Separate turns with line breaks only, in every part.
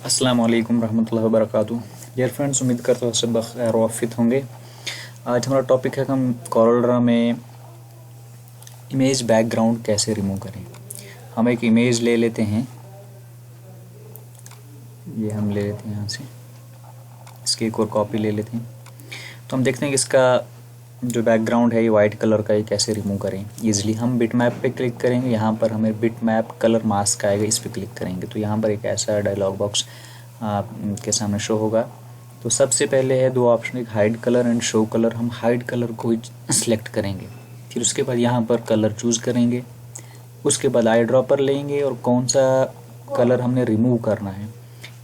अस्सलाम वालेकुम रहमतुल्लाहि व बरकातुहू। डियर फ्रेंड्स, उम्मीद करता हूँ सब खैर वाफित होंगे। आज हमारा टॉपिक है कि हम कोरल में इमेज बैकग्राउंड कैसे रिमूव करें। हम एक इमेज ले लेते हैं, ये हम ले लेते हैं यहाँ से, इसकी एक और कॉपी ले लेते हैं। तो हम देखते हैं कि इसका जो बैकग्राउंड है ये वाइट कलर का, ये कैसे रिमूव करें ईजिली। हम बिट मैप पे क्लिक करेंगे, यहाँ पर हमें बिट मैप कलर मास्क आएगा, इस पर क्लिक करेंगे तो यहाँ पर एक ऐसा डायलॉग बॉक्स आपके सामने शो होगा। तो सबसे पहले है दो ऑप्शन, एक hide colour and show colour. हम हाइड कलर को ही सिलेक्ट करेंगे, फिर उसके बाद यहाँ पर कलर चूज़ करेंगे, उसके बाद आई ड्रॉपर लेंगे और कौन सा कलर हमने रिमूव करना है।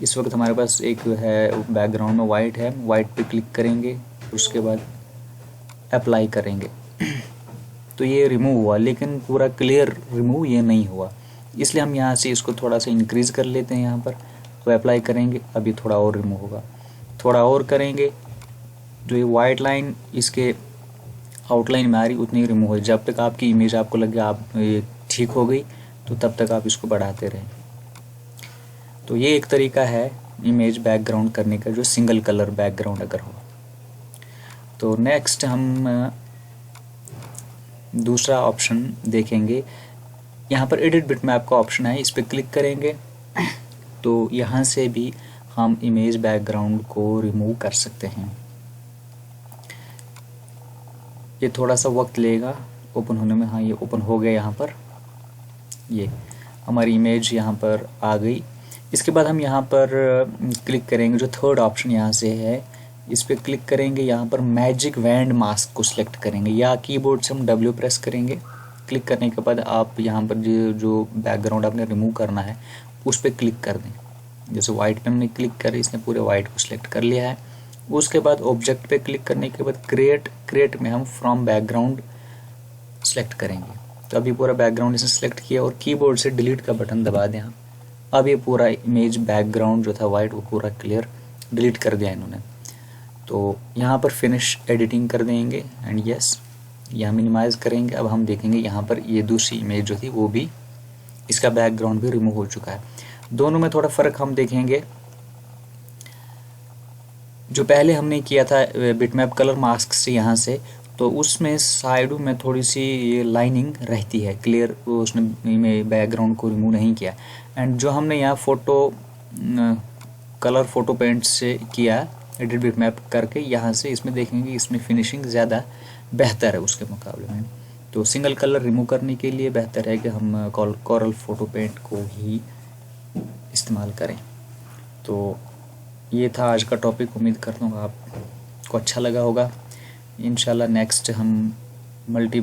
इस वक्त हमारे पास एक है बैकग्राउंड में वाइट है, वाइट पे क्लिक करेंगे, उसके बाद अप्लाई करेंगे तो ये रिमूव हुआ, लेकिन पूरा क्लियर रिमूव ये नहीं हुआ, इसलिए हम यहाँ से इसको थोड़ा सा इंक्रीज़ कर लेते हैं। यहाँ पर तो अप्लाई करेंगे, अभी थोड़ा और रिमूव होगा, थोड़ा और करेंगे, जो ये वाइट लाइन इसके आउटलाइन में आ रही उतनी रिमूव हो। जब तक आपकी इमेज आपको लगे आप ये ठीक हो गई तो तब तक आप इसको बढ़ाते रहें। तो ये एक तरीका है इमेज बैकग्राउंड करने का, जो सिंगल कलर बैकग्राउंड अगर हो। तो नेक्स्ट हम दूसरा ऑप्शन देखेंगे, यहाँ पर एडिट बिटमैप का ऑप्शन है, इस पर क्लिक करेंगे तो यहाँ से भी हम इमेज बैकग्राउंड को रिमूव कर सकते हैं। ये थोड़ा सा वक्त लेगा ओपन होने में। हाँ, ये ओपन हो गया, यहाँ पर ये हमारी इमेज यहाँ पर आ गई। इसके बाद हम यहाँ पर क्लिक करेंगे, जो थर्ड ऑप्शन यहाँ से है इस पर क्लिक करेंगे, यहाँ पर मैजिक वैंड मास्क को सिलेक्ट करेंगे या कीबोर्ड से हम W प्रेस करेंगे। क्लिक करने के बाद आप यहाँ पर जो बैकग्राउंड आपने रिमूव करना है उस पर क्लिक कर दें। जैसे वाइट पे हमने क्लिक करें, इसने पूरे वाइट को सिलेक्ट कर लिया है। उसके बाद ऑब्जेक्ट पे क्लिक करने के बाद क्रिएट में हम फ्रॉम बैकग्राउंड सेलेक्ट करेंगे। तो अभी पूरा बैकग्राउंड इसने सेलेक्ट किया और कीबोर्ड से डिलीट का बटन दबा दें आप। अब ये पूरा इमेज बैकग्राउंड जो था वाइट वो पूरा क्लियर डिलीट कर दिया इन्होंने। तो यहाँ पर फिनिश एडिटिंग कर देंगे एंड यस, यहाँ मिनिमाइज़ करेंगे। अब हम देखेंगे यहाँ पर ये दूसरी इमेज जो थी वो भी, इसका बैकग्राउंड भी रिमूव हो चुका है। दोनों में थोड़ा फ़र्क हम देखेंगे। जो पहले हमने किया था बिटमैप कलर मास्क से यहाँ से, तो उसमें साइडों में थोड़ी सी ये लाइनिंग रहती है, क्लियर उसने बैकग्राउंड को रिमूव नहीं किया। एंड जो हमने यहाँ कलर फोटो पेंट से किया एडिट बिटमैप करके, यहाँ से इसमें देखेंगे इसमें फिनिशिंग ज़्यादा बेहतर है उसके मुकाबले में। तो सिंगल कलर रिमूव करने के लिए बेहतर है कि हम कोरल फोटो पेंट को ही इस्तेमाल करें। तो ये था आज का टॉपिक, उम्मीद करता हूँ आपको अच्छा लगा होगा। इंशाल्लाह नेक्स्ट हम मल्टी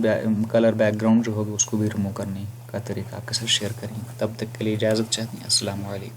कलर बैकग्राउंड जो होगा उसको भी रिमूव करने का तरीका आपके साथ शेयर करेंगे। तब तक के लिए इजाज़त चाहते हैं। अस्सलाम वालेकुम।